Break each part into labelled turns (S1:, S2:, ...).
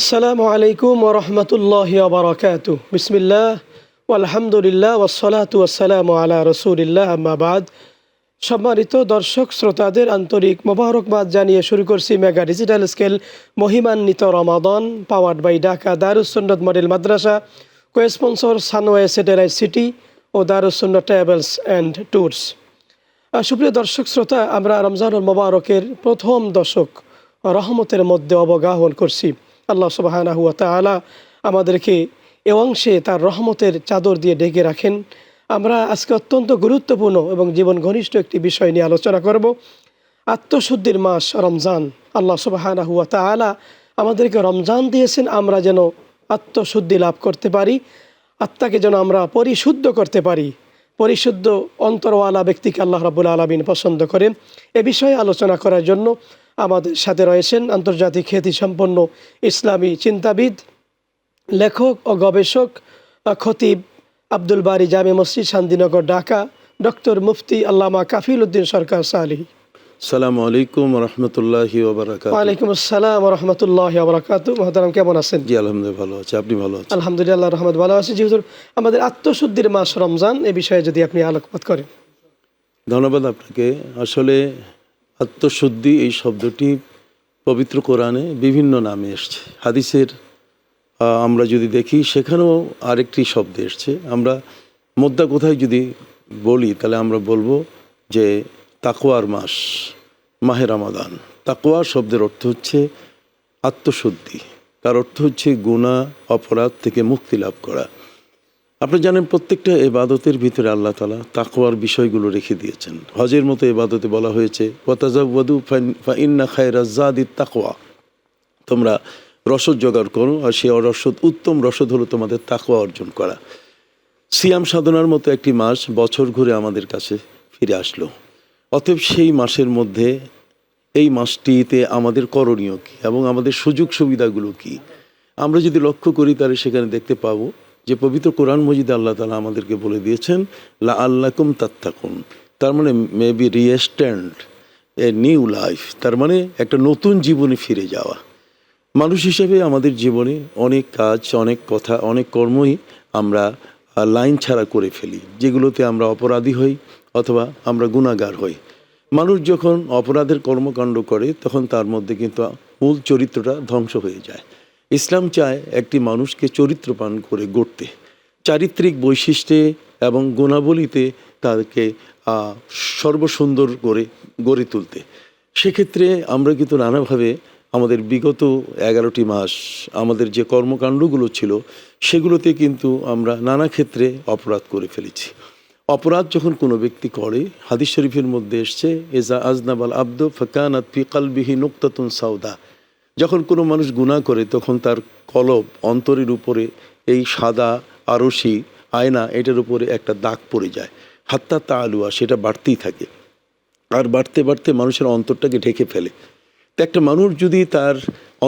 S1: আসসালামু আলাইকুম ওয়া রাহমাতুল্লাহি ওয়া বারাকাতুহু। বিসমিল্লাহ ওয়ালহামদুলিল্লাহ ওয়াসসালাতু ওয়াসসালামু আলা রাসূলিল্লাহ, আম্মা বাদ। সম্মানিত দর্শক শ্রোতাদের আন্তরিক মোবারকবাদ জানিয়ে শুরু করছি মেগা ডিজিটাল স্কেল মহিমান্বিত Ramadan, powered by Dhaka Darus Sunnat model Madrasa, co-sponsor সানওয়ে satellite city ও Darus Sunnat travels and tours. সুপ্রিয় দর্শক শ্রোতা, আমরা রমজানুল মোবারকের প্রথম দশক রহমতের মধ্যে অবগাহন করছি। আল্লাহ সুবহানাহু ওয়া তাআলা আমাদেরকে এ অংশে তার রহমতের চাদর দিয়ে ঢেকে রাখেন। আমরা আজকে অত্যন্ত গুরুত্বপূর্ণ এবং জীবন ঘনিষ্ঠ একটি বিষয় নিয়ে আলোচনা করব। আত্মশুদ্ধির মাস রমজান। আল্লাহ সুবহানাহু ওয়া তাআলা আমাদেরকে রমজান দিয়েছেন আমরা যেন আত্মশুদ্ধি লাভ করতে পারি, আত্মাকে যেন আমরা পরিশুদ্ধ করতে পারি। পরিশুদ্ধ অন্তরওয়ালা ব্যক্তিকে আল্লাহ রাব্বুল আলামিন পছন্দ করেন। এ বিষয়ে আলোচনা করার জন্য আমাদের সাথে রয়েছেন আন্তর্জাতিক খ্যাতিসম্পন্ন ইসলামী চিন্তাবিদ, লেখক ও গবেষক, খতিব আব্দুল বারী জামে মসজিদ, শান্তিনগর, ঢাকা, ডক্টর মুফতি আল্লামা কাফিল উদ্দিন সরকার সালেহী।
S2: আসসালামু আলাইকুম ওয়া রাহমাতুল্লাহি ওয়া বারাকাতুহু।
S1: ওয়া আলাইকুম আসসালাম ওয়া রাহমাতুল্লাহি ওয়া বারাকাতুহু। মুহতারাম, কেমন আছেন?
S2: জি আলহামদুলিল্লাহ ভালো আছি, আপনি ভালো আছেন?
S1: আলহামদুলিল্লাহ, আল্লাহর রহমত ভালো আছি। জি হুজুর, আমাদের আত্মশুদ্ধির মাস রমজান, এ বিষয়ে যদি আপনি আলোকপাত করেন।
S2: ধন্যবাদ আপনাকে। আসলে আত্মশুদ্ধি এই শব্দটি পবিত্র কোরআনে বিভিন্ন নামে এসছে। হাদিসের আমরা যদি দেখি সেখানেও আরেকটি শব্দ এসছে। আমরা মোদ্দা কোথায় যদি বলি তাহলে আমরা বলবো যে তাকওয়ার মাস, মাহে রমাদান। তাকওয়া শব্দের অর্থ হচ্ছে আত্মশুদ্ধি, তার অর্থ হচ্ছে গুনাহ অপরাধ থেকে মুক্তি লাভ করা। আপনি জানেন প্রত্যেকটা এবাদতের ভিতরে আল্লাহ তাআলা তাকওয়ার বিষয়গুলো রেখে দিয়েছেন। হজের মতো এবাদতে বলা হয়েছে ওয়াতাজাওয়াদু ফাইন্না খায়রাজ যাদিত তাকওয়া, তোমরা রসদ জোগাড় করো, আর সেই রসদ, উত্তম রসদ হলো তোমাদের তাকওয়া অর্জন করা। সিয়াম সাধনার মতো একটি মাস বছর ঘুরে আমাদের কাছে ফিরে আসলো। অতএব সেই মাসের মধ্যে এই মাসটিতে আমাদের করণীয় কী এবং আমাদের সুযোগ সুবিধাগুলো কী, আমরা যদি লক্ষ্য করি তাহলে সেখানে দেখতে পাবো যে পবিত্র কোরআন মজিদে আল্লাহ তাআলা আমাদেরকে বলে দিয়েছেন লাআল্লাকুম তাত্তাকুন, তার মানে মেবি রিএস্ট্যান্ড এ নিউ লাইফ, তার মানে একটা নতুন জীবনে ফিরে যাওয়া। মানুষ হিসেবে আমাদের জীবনে অনেক কাজ, অনেক কথা, অনেক কর্মই আমরা লাইন ছাড়া করে ফেলি, যেগুলোতে আমরা অপরাধী হই অথবা আমরা গুনাহগার হই। মানুষ যখন অপরাধের কর্মকাণ্ড করে তখন তার মধ্যে কিন্তু মূল চরিত্রটা ধ্বংস হয়ে যায়। ইসলাম চায় একটি মানুষকে চরিত্রবান করে গড়তে, চারিত্রিক বৈশিষ্ট্যে এবং গুণাবলীতে তাদেরকে সর্বসুন্দর করে গড়ে তুলতে। সেক্ষেত্রে আমরা কিন্তু নানাভাবে আমাদের বিগত 11টি মাস আমাদের যে কর্মকাণ্ডগুলো ছিল সেগুলোতে কিন্তু আমরা নানা ক্ষেত্রে অপরাধ করে ফেলেছি। অপরাধ যখন কোনো ব্যক্তি করে, হাদিস শরীফের মধ্যে এসছে এজা আজনাবাল আব্দু ফাকানাত ফি কলবিহি নুকতাতুন সাউদা, যখন কোনো মানুষ গুনাহ করে তখন তার কলব, অন্তরের উপরে এই সাদা আরশি আয়না, এটার উপরে একটা দাগ পড়ে যায়। হাত্তা তাআলুয়া, সেটা বাড়তেই থাকে আর বাড়তে বাড়তে মানুষের অন্তরটাকে ঢেকে ফেলে। তো একটা মানুষ যদি তার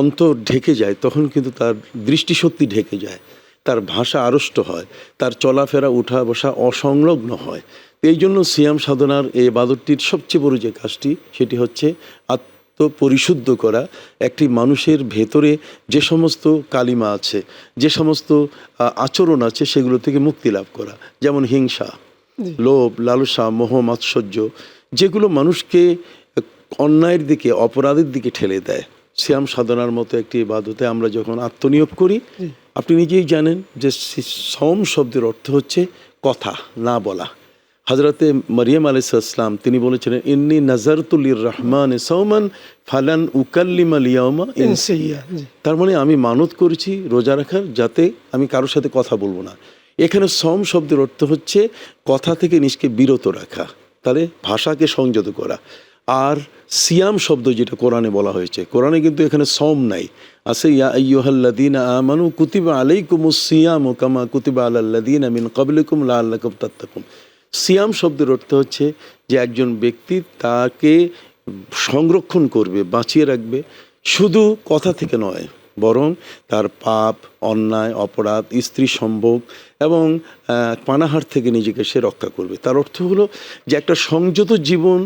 S2: অন্তর ঢেকে যায় তখন কিন্তু তার দৃষ্টিশক্তি ঢেকে যায়, তার ভাষা আড়ষ্ট হয়, তার চলাফেরা উঠা বসা অসংলগ্ন হয়। এই জন্য সিয়াম সাধনার এই ইবাদতটির সবচেয়ে বড় যে কাজটি সেটি হচ্ছে পরিশুদ্ধ করা। একটি মানুষের ভেতরে যে সমস্ত কালিমা আছে, যে সমস্ত আচরণ আছে সেগুলো থেকে মুক্তি লাভ করা, যেমন হিংসা, লোভ, লালসা, মোহ, মাৎসর্য, যেগুলো মানুষকে অন্যায়ের দিকে, অপরাধের দিকে ঠেলে দেয়। সিয়াম সাধনার মতো একটি ইবাদতে আমরা যখন আত্মনিয়োগ করি, আপনি নিজেই জানেন যে সওম শব্দের অর্থ হচ্ছে কথা না বলা। হযরতে মারিয়াম আলাইহিস সালাম তিনি বলেছিলেন ইন্নী নাযারতু লির-রহমানি সাওমান ফালান উকাল্লিমাল ইয়াওমা ইনসিয়া, তার মানে আমি মানত করেছি রোজা রাখার, যাতে আমি কারোর সাথে কথা বলবো না। এখানে সওম শব্দের অর্থ হচ্ছে কথা থেকে নিজকে বিরত রাখা, তাহলে ভাষাকে সংযত করা। আর সিয়াম শব্দ যেটা কোরআনে বলা হয়েছে, কোরআনে কিন্তু এখানে সওম নাই, আছে ইয়া আইয়ুহাল্লাযীনা আমানু কুতিবা আলাইকুমুস সিয়ামু কামা কুতিবা আলাল্লাযীনা মিন ক্বাবলিকুম লাআল্লাকুম তাত্তাকুন। সিয়াম শব্দের অর্থ হচ্ছে যে একজন ব্যক্তি তাকে সংরক্ষণ করবে, বাঁচিয়ে রাখবে, শুধু কথা থেকে নয় বরং তার পাপ, অন্যায়, অপরাধ, স্ত্রী সম্ভোগ এবং পানাহার থেকে নিজেকে সে রক্ষা করবে। তার অর্থ হলো যে একটা সংযত জীবন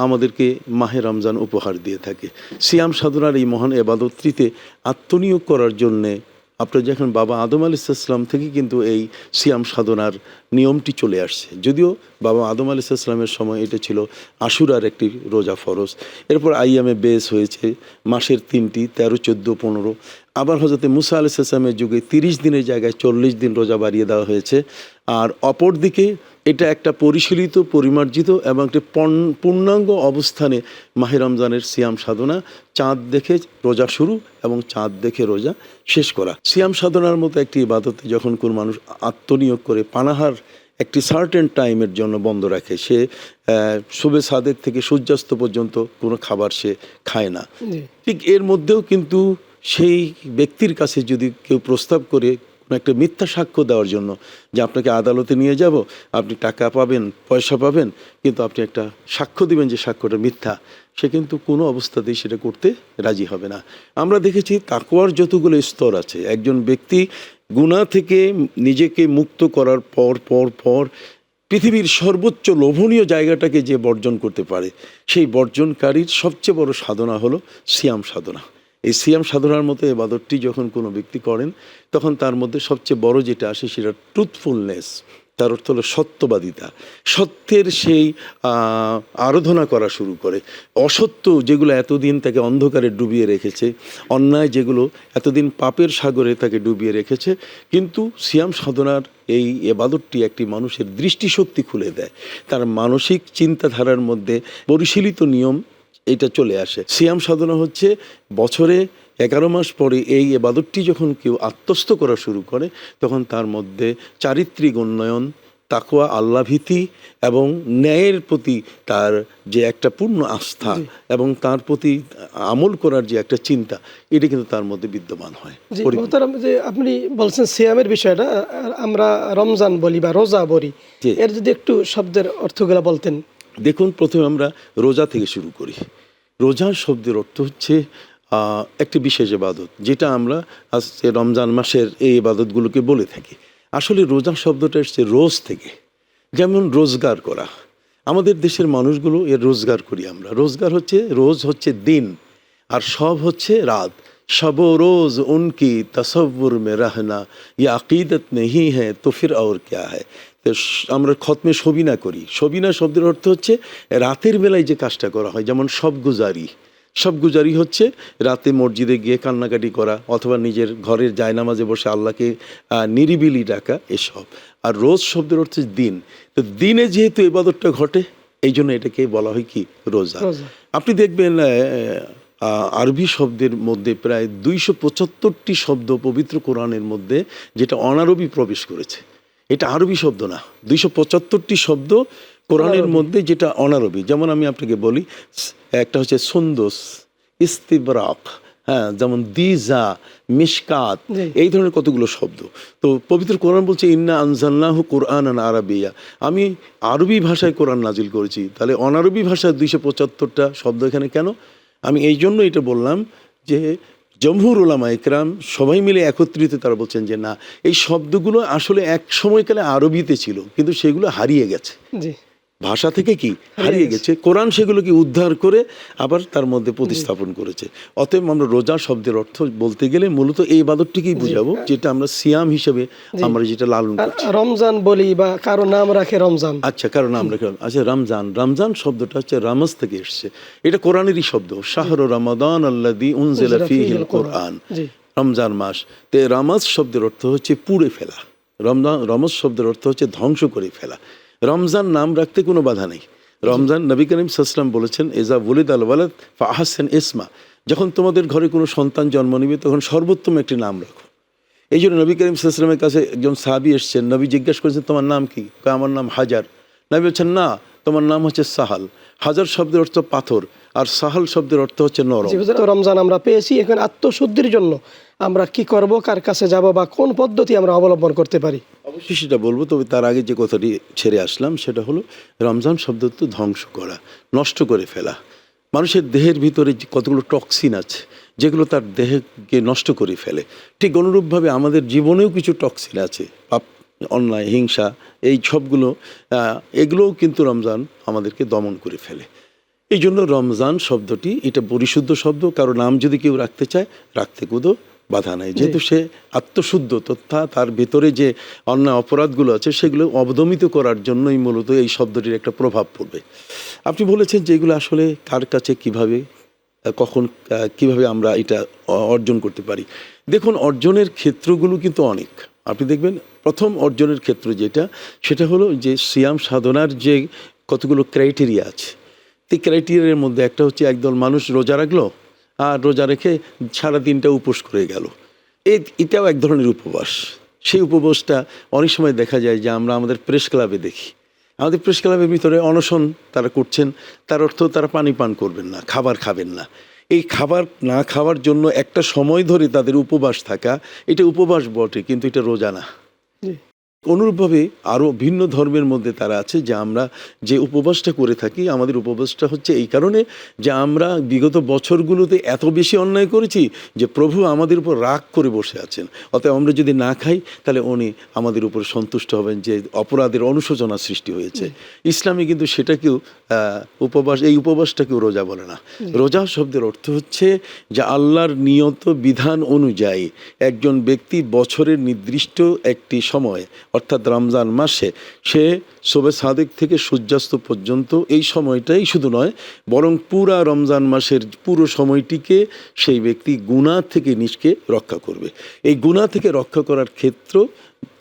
S2: আমাদেরকে মাহে রমজান উপহার দিয়ে থাকে। সিয়াম সাধনার এই মহান এবাদতটিতে আত্মনিয়োগ করার জন্যে আপনার যখন বাবা আদম আলাইহিসসালাম থেকে কিন্তু এই সিয়াম সাধনার নিয়মটি চলে আসছে। যদিও বাবা আদম আলাইহিসসালামের সময় এটা ছিল আশুরার একটি রোজা ফরজ, এরপর আইয়ামে বেস হয়েছে মাসের 3টি 13, 14, 15। আবার হযরত মুসা আলাইহিসসালামের যুগে 30 দিনের জায়গায় 40 দিন রোজা বাড়িয়ে দেওয়া হয়েছে। আর অপরদিকে এটা একটা পরিশীলিত, পরিমার্জিত এবং একটি পূর্ণাঙ্গ অবস্থানে মাহে রমজানের সিয়াম সাধনা, চাঁদ দেখে রোজা শুরু এবং চাঁদ দেখে রোজা শেষ করা। সিয়াম সাধনার মতো একটি ইবাদতে যখন কোনো মানুষ আত্মনিয়োগ করে পানাহার একটি সার্টেন টাইমের জন্য বন্ধ রাখে, সে শুবে সাদেক থেকে সূর্যাস্ত পর্যন্ত কোনো খাবার সে খায় না, ঠিক এর মধ্যেও কিন্তু সেই ব্যক্তির কাছে যদি কেউ প্রস্তাব করে একটা মিথ্যা সাক্ষ্য দেওয়ার জন্য যে আপনাকে আদালতে নিয়ে যাব, আপনি টাকা পাবেন, পয়সা পাবেন, কিন্তু আপনি একটা সাক্ষ্য দিবেন যে সাক্ষ্যটা মিথ্যা, সে কিন্তু কোনো অবস্থাতেই সেটা করতে রাজি হবে না। আমরা দেখেছি তাকওয়ার যতগুলো স্তর আছে, একজন ব্যক্তি গুনাহ থেকে নিজেকে মুক্ত করার পর পৃথিবীর সর্বোচ্চ লোভনীয় জায়গাটাকে যে বর্জন করতে পারে, সেই বর্জনকারীর সবচেয়ে বড় সাধনা হলো সিয়াম সাধনা। এই সিয়াম সাধনার মতো ইবাদতটি যখন কোনো ব্যক্তি করেন, তখন তার মধ্যে সবচেয়ে বড় যেটা আসে সেটা ট্রুথফুলনেস, তার অর্থ হলো সত্যবাদিতা। সত্যের সেই আরাধনা করা শুরু করে। অসত্য যেগুলো এতদিন তাকে অন্ধকারে ডুবিয়ে রেখেছে, অন্যায় যেগুলো এতদিন পাপের সাগরে তাকে ডুবিয়ে রেখেছে, কিন্তু সিয়াম সাধনার এই ইবাদতটি একটি মানুষের দৃষ্টিশক্তি খুলে দেয়। তার মানসিক চিন্তাধারার মধ্যে পরিশীলিত নিয়ম এটা চলে আসে। সিয়াম সাধনা হচ্ছে বছরে 11 মাস পরে এই ইবাদতটি যখন কেউ আত্মস্থ করা শুরু করে, তখন তার মধ্যে চারিত্রিক উন্নয়ন, তাকওয়া, আল্লাহভীতি এবং ন্যায়ের প্রতি তার যে একটা পূর্ণ আস্থা এবং তার প্রতি আমল করার যে একটা চিন্তা, এটা কিন্তু তার মধ্যে বিদ্যমান হয়।
S1: মোহতারাম, যে আপনি বলছেন সিয়ামের বিষয়টা, আমরা রমজান বলি বা রোজা বলি, এর যদি একটু শব্দের অর্থগুলো বলতেন।
S2: দেখুন, প্রথমে আমরা রোজা থেকে শুরু করি। রোজা শব্দের অর্থ হচ্ছে একটি বিশেষ ইবাদত, যেটা আমরা আজকে রমজান মাসের এই ইবাদতগুলোকে বলে থাকি। আসলে রোজা শব্দটা এসছে রোজ থেকে, যেমন রোজগার করা। আমাদের দেশের মানুষগুলো এর রোজগার করি আমরা। রোজগার হচ্ছে, রোজ হচ্ছে দিন আর সব হচ্ছে রাত। শব রোজ উনকি তসব্বুর মে রহনা, ইয়ে আকিদত নেহি হ্যাঁ তো ফির और क्या है। তো আমরা খতমে সবিনা করি। সবিনা শব্দের অর্থ হচ্ছে রাতের বেলায় যে কাজটা করা হয়, যেমন সব গুজারি হচ্ছে রাতে মসজিদে গিয়ে কান্নাকাটি করা অথবা নিজের ঘরের জায়নামাজে বসে আল্লাহকে নিরিবিলি ডাকা, এসব। আর রোজ শব্দের অর্থ দিন। তো দিনে যেহেতু ইবাদতটা ঘটে, এই জন্য এটাকে বলা হয় কি রোজা। আপনি দেখবেন আরবি শব্দের মধ্যে প্রায় 275টি শব্দ পবিত্র কোরআনের মধ্যে যেটা অনারবি প্রবেশ করেছে। এটা আরবি শব্দ না, 275টি শব্দ কোরআনের মধ্যে যেটা অনারবি। যেমন আমি আপনাকে বলি, একটা হচ্ছে সুন্দস, ইস্তিবরাক, হ্যাঁ, যেমন দিজা, মিশকাত, এই ধরনের কতগুলো শব্দ। তো পবিত্র কোরআন বলছে ইন্না আনজালনাহু কুরআনান আরাবিয়্যা, আমি আরবি ভাষায় কোরআন নাজিল করেছি। তাহলে অনারবি ভাষায় 275টা শব্দ এখানে কেন? আমি এই জন্য এটা বললাম যে জমহুর উলামা ইকরাম সবাই মিলে একত্রিত তারা বলছেন যে না, এই শব্দগুলো আসলে এক সময়কালে আরবিতে ছিল, কিন্তু সেগুলো হারিয়ে গেছে, ভাষা থেকে কি হারিয়ে গেছে। কোরআন সেগুলোকে উদ্ধার করে আবার তার মধ্যে প্রতিস্থাপন করেছে। অতএব আমরা রোজা শব্দের অর্থ বলতে গেলে মূলত এই ইবাদতটিকেই বুঝাবো, যেটা আমরা সিয়াম হিসেবে আমরা যেটা লালন করছি।
S1: রমজান বলি বা কারো নাম রাখে রমজান,
S2: আচ্ছা, কারো নাম রাখে, আচ্ছা রমজান শব্দটা হচ্ছে রামাজ থেকে এসছে। এটা কোরআনেরই শব্দ, শাহরু রমাদান আল্লাযী উনজিলা ফীহিল কোরআন, রমজান মাস। তো রামাজ শব্দের অর্থ হচ্ছে পুড়ে ফেলা। রমজ শব্দের অর্থ হচ্ছে ধ্বংস করে ফেলা। রমজান নাম রাখতে কোনো বাধা নেই। রমজান, নবী করিম সাল্লাল্লাহু আলাইহি ওয়াসাল্লাম বলেছেন এজা ওয়ালিদ আল ওয়ালাদ ফাআহসিন ইসমা, যখন তোমাদের ঘরে কোনো সন্তান জন্ম নেবে তখন সর্বোত্তম একটি নাম রাখো। এই জন্য নবী করিম সাল্লাল্লাহু আলাইহি ওয়াসাল্লামের কাছে একজন সাহাবী এসেছেন, নবী জিজ্ঞাসা করেছেন তোমার নাম কি? আমার নাম হাজার। নবী বলছেন না, তোমার নাম হচ্ছে সাহাল। হাজার শব্দের অর্থ পাথর আর সাহাল শব্দের অর্থ হচ্ছে নরম।
S1: রমজান আমরা পেয়েছি, এখন আত্মশুদ্ধির জন্য আমরা কি করব, কার কাছে যাব বা কোন পদ্ধতি আমরা অবলম্বন করতে পারি?
S2: অবশ্যই সেটা বলবো, তবে তার আগে যে কথাটি ছেড়ে আসলাম সেটা হলো রমজান শব্দ তো ধ্বংস করা, নষ্ট করে ফেলা। মানুষের দেহের ভিতরে কতগুলো টক্সিন আছে যেগুলো তার দেহকে নষ্ট করে ফেলে, ঠিক অনুরূপভাবে আমাদের জীবনেও কিছু টক্সিন আছে, পাপ, অন্যায়, হিংসা, এই সবগুলো এগুলোও কিন্তু রমজান আমাদেরকে দমন করে ফেলে। এই জন্য রমজান শব্দটি এটা পরিশুদ্ধ শব্দ, কারো নাম যদি কেউ রাখতে চায় রাখতে কোনো বাধা নাই, যেহেতু সে আত্মশুদ্ধ তথা তার ভেতরে যে অন্যায় অপরাধগুলো আছে সেগুলো অবদমিত করার জন্যই মূলত এই শব্দটির একটা প্রভাব পড়বে। আপনি বলেছেন যে এগুলো আসলে কার কাছে কিভাবে কখন কিভাবে আমরা এটা অর্জন করতে পারি। দেখুন, অর্জনের ক্ষেত্রগুলো কিন্তু অনেক। আপনি দেখবেন প্রথম অর্জনের ক্ষেত্র যেটা, সেটা হলো যে সিয়াম সাধনার যে কতগুলো ক্রাইটেরিয়া আছে। এই ক্রাইটেরিয়ার মধ্যে একটা হচ্ছে একদল মানুষ রোজা রাখলো আর রোজা রেখে সারা দিনটা উপোস করে গেল। এটাও এক ধরনের উপবাস। সেই উপবাসটা অনেক সময় দেখা যায় যে আমরা আমাদের প্রেস ক্লাবে দেখি, আমাদের প্রেস ক্লাবের ভিতরে অনশন তারা করছেন, তার অর্থ তারা পানি পান করবেন না, খাবার খাবেন না। এই খাবার না খাওয়ার জন্য একটা সময় ধরে তাদের উপবাস থাকা, এটা উপবাস বটে, কিন্তু এটা রোজা না। অনুরূপভাবে আরও ভিন্ন ধর্মের মধ্যে তারা আছে যে আমরা যে উপবাসটা করে থাকি, আমাদের উপবাসটা হচ্ছে এই কারণে যে আমরা বিগত বছরগুলোতে এত বেশি অন্যায় করেছি যে প্রভু আমাদের উপর রাগ করে বসে আছেন, অতএব আমরা যদি না খাই তাহলে উনি আমাদের উপর সন্তুষ্ট হবেন যে অপরাধের অনুশোচনা সৃষ্টি হয়েছে। ইসলামে কিন্তু সেটাকেও উপবাস, এই উপবাসটাকেও রোজা বলে না। রোজা শব্দের অর্থ হচ্ছে যে আল্লাহর নিয়ত বিধান অনুযায়ী একজন ব্যক্তি বছরের নির্দিষ্ট একটি সময়, অর্থাৎ রমজান মাসে সে শবে সাদেক থেকে সূর্যাস্ত পর্যন্ত এই সময়টাই শুধু নয়, বরং পুরা রমজান মাসের পুরো সময়টিকে সেই ব্যক্তি গুনাহ থেকে নিজকে রক্ষা করবে। এই গুনাহ থেকে রক্ষা করার ক্ষেত্র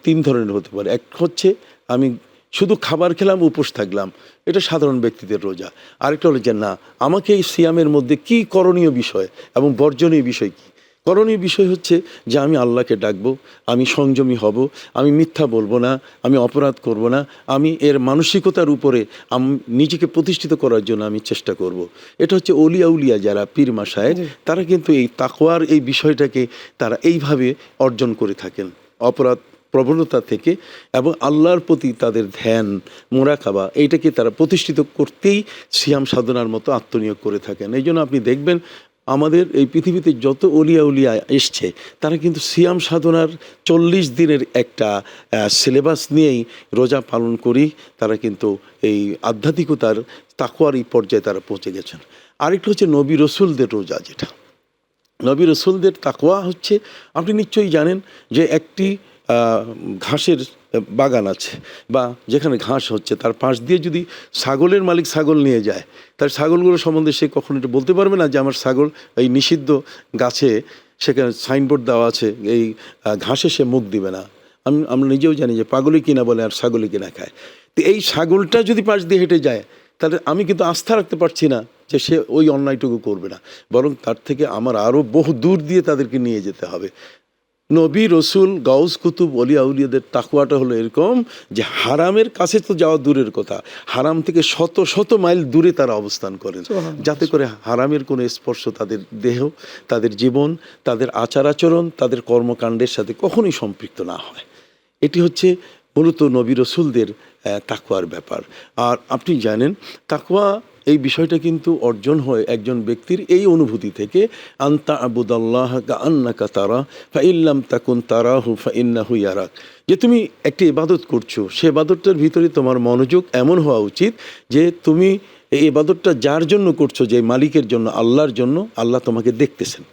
S2: তিন ধরনের হতে পারে। এক হচ্ছে আমি শুধু খাবার খেলাম, উপোস থাকলাম, এটা সাধারণ ব্যক্তিদের রোজা। আরেকটা হলো যে না, আমাকে এই সিয়ামের মধ্যে কী করণীয় বিষয় এবং বর্জনীয় বিষয় কী। করণীয় বিষয় হচ্ছে যে আমি আল্লাহকে ডাকবো, আমি সংযমী হব, আমি মিথ্যা বলবো না, আমি অপরাধ করব না, আমি এর মানসিকতার উপরে আমি নিজেকে প্রতিষ্ঠিত করার জন্য আমি চেষ্টা করব। এটা হচ্ছে অলিয়া উলিয়া যারা পীর মাসায়, তারা কিন্তু এই তাকওয়ার এই বিষয়টাকে তারা এইভাবে অর্জন করে থাকেন, অপরাধ প্রবণতা থেকে এবং আল্লাহর প্রতি তাদের ধ্যান মোরাকাবা এইটাকে তারা প্রতিষ্ঠিত করতেই সিয়াম সাধনার মতো আত্মনিয়োগ করে থাকেন। এই জন্য আপনি দেখবেন আমাদের এই পৃথিবীতে যত অলিয়া উলিয়া এসছে তারা কিন্তু সিয়াম সাধনার 40 দিনের একটা সিলেবাস নিয়েই রোজা পালন করি, তারা কিন্তু এই আধ্যাত্মিকতার তাকওয়ার এই পর্যায়ে তারা পৌঁছে গেছেন। আরেকটা হচ্ছে নবী রসুলদের রোজা, যেটা নবী রসুলদের তাকওয়া হচ্ছে, আপনি নিশ্চয়ই জানেন যে একটি ঘাসের বাগান আছে বা যেখানে ঘাস হচ্ছে তার পাশ দিয়ে যদি ছাগলের মালিক ছাগল নিয়ে যায়, তার ছাগলগুলো সম্বন্ধে সে কখনো এটা বলতে পারবে না যে আমার ছাগল এই নিষিদ্ধ গাছে, সেখানে সাইনবোর্ড দেওয়া আছে এই ঘাসে সে মুখ দিবে না। আমরা নিজেও জানি যে পাগলই কিনা বলে আর ছাগলই কিনা খায়। তো এই ছাগলটা যদি পাশ দিয়ে হেঁটে যায় তাহলে আমি কিন্তু আস্থা রাখতে পারছি না যে সে ওই অন্যায়টুকু করবে না, বরং তার থেকে আমার আরও বহু দূর দিয়ে তাদেরকে নিয়ে যেতে হবে। নবী রসুল গাউস কুতুব অলিয়া উলিয়াদের তাকওয়াটা হলো এরকম যে হারামের কাছে তো যাওয়া দূরের কথা, হারাম থেকে শত শত মাইল দূরে তারা অবস্থান করেন, যাতে করে হারামের কোনো স্পর্শ তাদের দেহ, তাদের জীবন, তাদের আচার আচরণ, তাদের কর্মকাণ্ডের সাথে কখনোই সম্পৃক্ত না হয়। এটি হচ্ছে মূলত নবী রসুলদের তাকওয়ার ব্যাপার। আর আপনি জানেন তাকওয়া এই বিষয়টা কিন্তু অর্জন হয় একজন ব্যক্তির এই অনুভূতি থেকে, আনতা আবুদাল্লাহ কাআন্নাকা তারা ফাইল্লাম তাকুন তারাহু ফাইন্নাহু ইয়ারাক, যে তুমি একটি ইবাদত করছো, সে ইবাদতটার ভিতরে তোমার মনোযোগ এমন হওয়া উচিত যে তুমি এই ইবাদতটা যার জন্য করছো, যে মালিকের জন্য, আল্লাহর জন্য, আল্লাহ তোমাকে দেখতেছেন।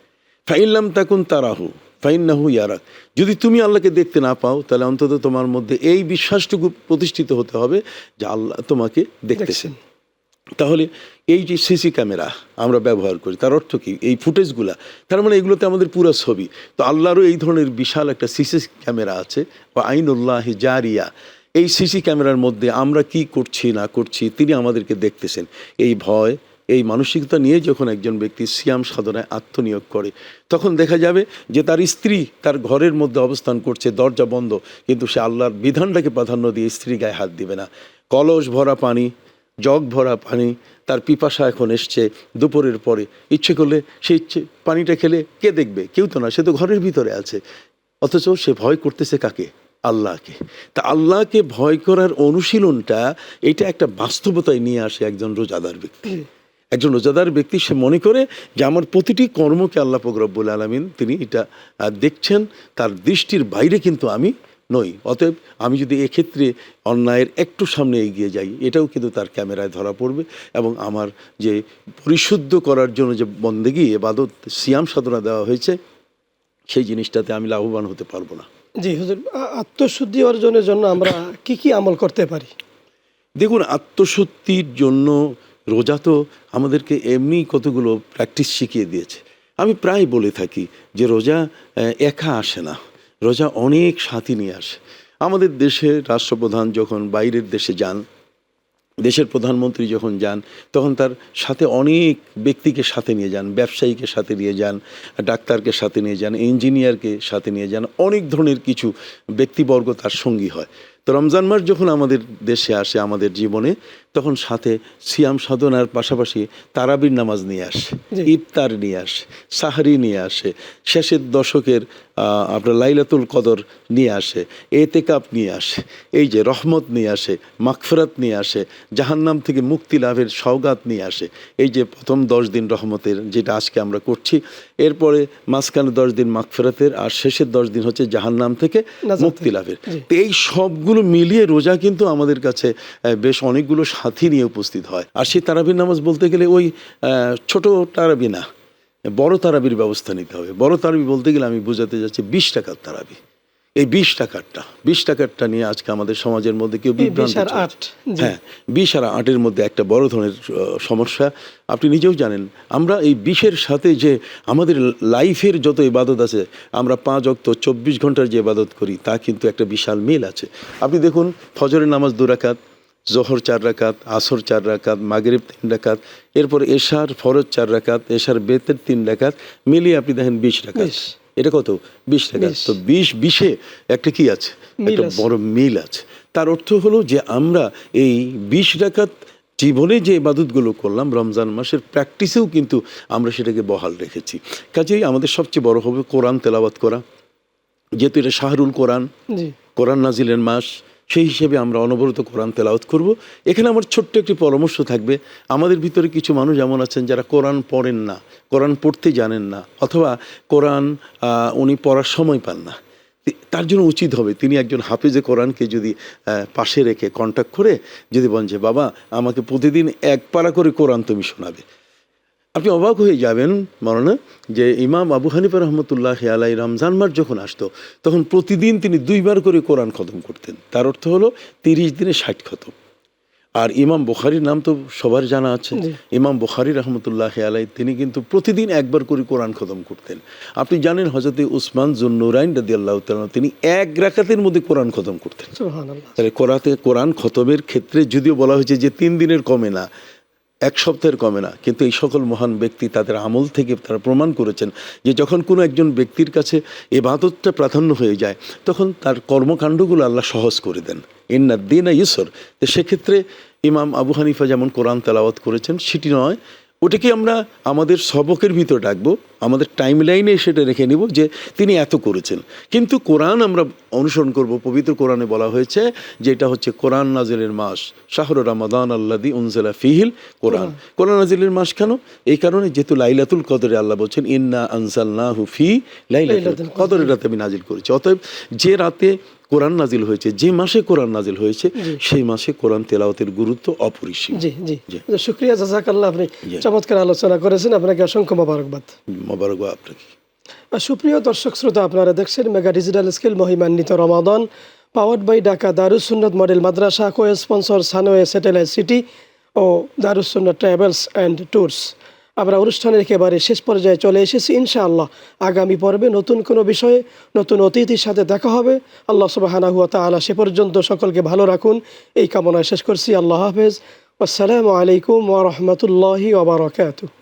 S2: ফাইল্লাম তাকুন তারাহু ফাইন্নাহু ইয়ারাক, যদি তুমি আল্লাহকে দেখতে না পাও তাহলে অন্তত তোমার মধ্যে এই বিশ্বাসটুকু প্রতিষ্ঠিত হতে হবে যে আল্লাহ তোমাকে দেখতেছেন। তাহলে এই যে সিসি ক্যামেরা আমরা ব্যবহার করি, তার অর্থ কি? এই ফুটেজগুলা, তার মানে এগুলোতে আমাদের পুরো ছবি। তো আল্লাহরও এই ধরনের বিশাল একটা সিসি ক্যামেরা আছে, বা আইনুল্লাহি জারিয়া। এই সিসি ক্যামেরার মধ্যে আমরা কি করছি না করছি তিনি আমাদেরকে দেখতেছেন। এই ভয়, এই মানসিকতা নিয়ে যখন একজন ব্যক্তি সিয়াম সাধনায় আত্মনিয়োগ করে, তখন দেখা যাবে যে তার স্ত্রী তার ঘরের মধ্যে অবস্থান করছে, দরজা বন্ধ, কিন্তু সে আল্লাহর বিধানটাকে প্রাধান্য দিয়ে স্ত্রী গায়ে হাত দিবে না। কলস ভরা পানি, জগ ভরা পানি, তার পিপাসা এখন এসছে দুপুরের পরে, ইচ্ছে করলে সে পানিটা খেলে কে দেখবে? কেউ তো না, সে তো ঘরের ভিতরে আছে। অথচ সে ভয় করতেছে কাকে? আল্লাহকে। তা আল্লাহকে ভয় করার অনুশীলনটা, এটা একটা বাস্তবতায় নিয়ে আসে একজন রোজাদার ব্যক্তি। একজন রোজাদার ব্যক্তি সে মনে করে যে আমার প্রতিটি কর্মকে আল্লাহ পাক রব্বুল আলামিন তিনি এটা দেখছেন, তার দৃষ্টির বাইরে কিন্তু আমি নই। অতএব আমি যদি এক্ষেত্রে অন্যায়ের একটু সামনে এগিয়ে যাই, এটাও কিন্তু তার ক্যামেরায় ধরা পড়বে এবং আমার যে পরিশুদ্ধ করার জন্য যে বন্দেগী ইবাদত সিয়াম সাধনা দেওয়া হয়েছে সেই জিনিসটাতে আমি লাভবান হতে পারবো না।
S1: জি হুজুর, আত্মশুদ্ধি অর্জনের জন্য আমরা কি কি আমল করতে পারি?
S2: দেখুন, আত্মশুদ্ধির জন্য রোজা তো আমাদেরকে এমনি কতগুলো প্র্যাকটিস শিখিয়ে দিয়েছে। আমি প্রায় বলে থাকি যে রোজা একা আসে না, রোজা অনেক সাথী নিয়ে আসে। আমাদের দেশের রাষ্ট্রপ্রধান যখন বাইরের দেশে যান, দেশের প্রধানমন্ত্রী যখন যান, তখন তার সাথে অনেক ব্যক্তিকে সাথে নিয়ে যান, ব্যবসায়ীকে সাথে নিয়ে যান, ডাক্তারকে সাথে নিয়ে যান, ইঞ্জিনিয়ারকে সাথে নিয়ে যান, অনেক ধরনের কিছু ব্যক্তিবর্গ তার সঙ্গী হয়। তো রমজান মাস যখন আমাদের দেশে আসে, আমাদের জীবনে, তখন সাথে সিয়াম সাধনার পাশাপাশি তারাবির নামাজ নিয়ে আসে, ইফতার নিয়ে আসে, সাহরি নিয়ে আসে, শেষের দশকের আপনার লাইলাতুল কদর নিয়ে আসে, এতেকাপ নিয়ে আসে, এই যে রহমত নিয়ে আসে, মাগফিরাত নিয়ে আসে, জাহান্নাম থেকে মুক্তি লাভের সওগাত নিয়ে আসে। এই যে প্রথম 10 দিন রহমতের, যেটা আজকে আমরা করছি, এরপরে মাঝখানে 10 দিন মাগফিরাতের, আর শেষের 10 দিন হচ্ছে জাহান্নাম থেকে মুক্তি লাভের। তো এই সবগুলো মিলিয়ে রোজা কিন্তু আমাদের কাছে বেশ অনেকগুলো সাথী নিয়ে উপস্থিত হয়। আর সেই তারাবির নামাজ বলতে গেলে ওই ছোট তারাবি না, বড় তারাবির ব্যবস্থা নিতে হবে। বড় তারাবি বলতে গেলে আমি বোঝাতে যাচ্ছি 20 টাকার তারাবি। এই 20 টাকারটা নিয়ে আজকে আমাদের সমাজের মধ্যে কেউ বিভ্রান্ত, হ্যাঁ 20 আর 8-এর মধ্যে একটা বড় ধরনের সমস্যা। আপনি নিজেও জানেন, আমরা এই 20-এর সাথে যে আমাদের লাইফের যত ইবাদত আছে, আমরা 5 ওয়াক্ত 24 ঘন্টার যে ইবাদত করি, তা কিন্তু একটা বিশাল মিল আছে। আপনি দেখুন, ফজরের নামাজ 2 রাকাত, জোহর 4 রাকাত, আসর 4 রাকাত, মাগরিব 3 রাকাত, এরপর এশার ফরজ 4 রাকাত, এশার বেতের 3 রাকাত, মিলিয়ে আপনি দেখেন 20 রাকাত। এটা কত? 20 টাকা। তো 20-20-এ একটা কি আছে? একটা বড় মিল আছে। তার অর্থ হলো যে আমরা এই 20 রাকাত জীবনে যে ইবাদতগুলো করলাম রমজান মাসের প্র্যাকটিসেও কিন্তু আমরা সেটাকে বহাল রেখেছি। কাজেই আমাদের সবচেয়ে বড় হবে কোরআন তেলাওয়াত করা, যেহেতু এটা শাহরুল কোরআন, কোরআন নাজিলের মাস, সেই হিসেবে আমরা অনবরত কোরআন তেলাওয়াত করব। এখানে আমার ছোট্ট একটি পরামর্শ থাকবে। আমাদের ভিতরে কিছু মানুষ এমন আছেন যারা কোরআন পড়েন না, কোরআন পড়তে জানেন না, অথবা কোরআন উনি পড়ার সময় পান না। তার জন্য উচিত হবে তিনি একজন হাফেজে কোরআনকে যদি পাশে রেখে কন্ট্যাক্ট করে যদি বলেন যে বাবা আমাকে প্রতিদিন 1 পারা করে কোরআন তুমি শোনাবে। আপনি অবাক হয়ে যাবেন মাওলানা, যে ইমাম আবু হানিফা রহমতুল্লাহ আলাইহি রমজান মাস যখন আসতো, তখন প্রতিদিন তিনি 2 বার করে কোরআন খতম করতেন। তার অর্থ হলো 30 দিনে 60 খতম। আর ইমাম বুখারীর নাম তো সবার জানা আছে। ইমাম বুখারী রহমতুল্লাহ আলাইহি তিনি কিন্তু প্রতিদিন 1 বার করে কোরআন খতম করতেন। আপনি জানেন হযরতে উসমান যুন্নুরাইন রাদিয়াল্লাহু তাআলা তিনি 1 রাকাতের মধ্যে কোরআন খতম করতেন। সুবহানাল্লাহ। তাহলে কোরআন খতমের ক্ষেত্রে যদিও বলা হয়েছে যে 3 দিনের কমে না, 1 সপ্তাহের কমে না, কিন্তু এই সকল মহান ব্যক্তি তাদের আমল থেকে তারা প্রমাণ করেছেন যে যখন কোনো একজন ব্যক্তির কাছে ইবাদতটা প্রাধান্য হয়ে যায়, তখন তার কর্মকাণ্ডগুলো আল্লাহ সহজ করে দেন। ইন্নাদ দীনা ইউসর। তো সেক্ষেত্রে ইমাম আবু হানিফা যেমন কোরআন তেলাওয়াত করেছেন, সেটি নয়, ওটাকে আমরা আমাদের সবকের ভিতর রাখবো, আমাদের টাইম লাইনে সেটা রেখে নিব যে তিনি এত করেছেন। কিন্তু কোরআন আমরা অনুসরণ করব। পবিত্র কোরআনে বলা হয়েছে যে এটা হচ্ছে কোরআন নাজিলের মাস, শাহরু রমাদান আল্লাযী উনজিলা ফীহিল কোরআন। কোরআন নাজিলের মাস কেন? এই কারণে যেহেতু লাইলাতুল কদরে আল্লাহ বলছেন ইন্না আনজালনাহু ফি লাইলাতুল কদরের রাতে আমি নাজিল করেছি। অতএব যে রাতে কোরআন নাজিল হয়েছে, যে মাসে কোরআন নাজিল হয়েছে, সেই মাসে কোরআন তেলাওয়াতের গুরুত্ব অপরিসীম।
S1: জি জি, শুকরিয়া, জাযাকাল্লাহ। আপনি চমৎকার আলোচনা করেছেন, আপনাকে অসংখ্য মোবারকবাদ।
S2: মোবারকবাদ আপনাকে।
S1: সুপ্রিয় দর্শক শ্রোতা, আপনারা দেখছেন মেগা ডিজিটাল স্কিল মহিমান্বিত Ramadan, powered by Dhaka Darus Sunnat model মাদ্রাসা, co sponsor Sunway satellite city ও Darus Sunnat travels and tours. আমরা অনুষ্ঠানের একেবারে শেষ পর্যায়ে চলে এসেছি। ইনশাআল্লাহ আগামী পর্বে নতুন কোনো বিষয়ে নতুন অতিথির সাথে দেখা হবে। আল্লাহ সুবহানাহু ওয়া তাআলা সে পর্যন্ত সকলকে ভালো রাখুন, এই কামনায় শেষ করছি। আল্লাহ হাফেজ। আসসালামু আলাইকুম ওয়া রাহমাতুল্লাহি ওয়া বারাকাতুহু।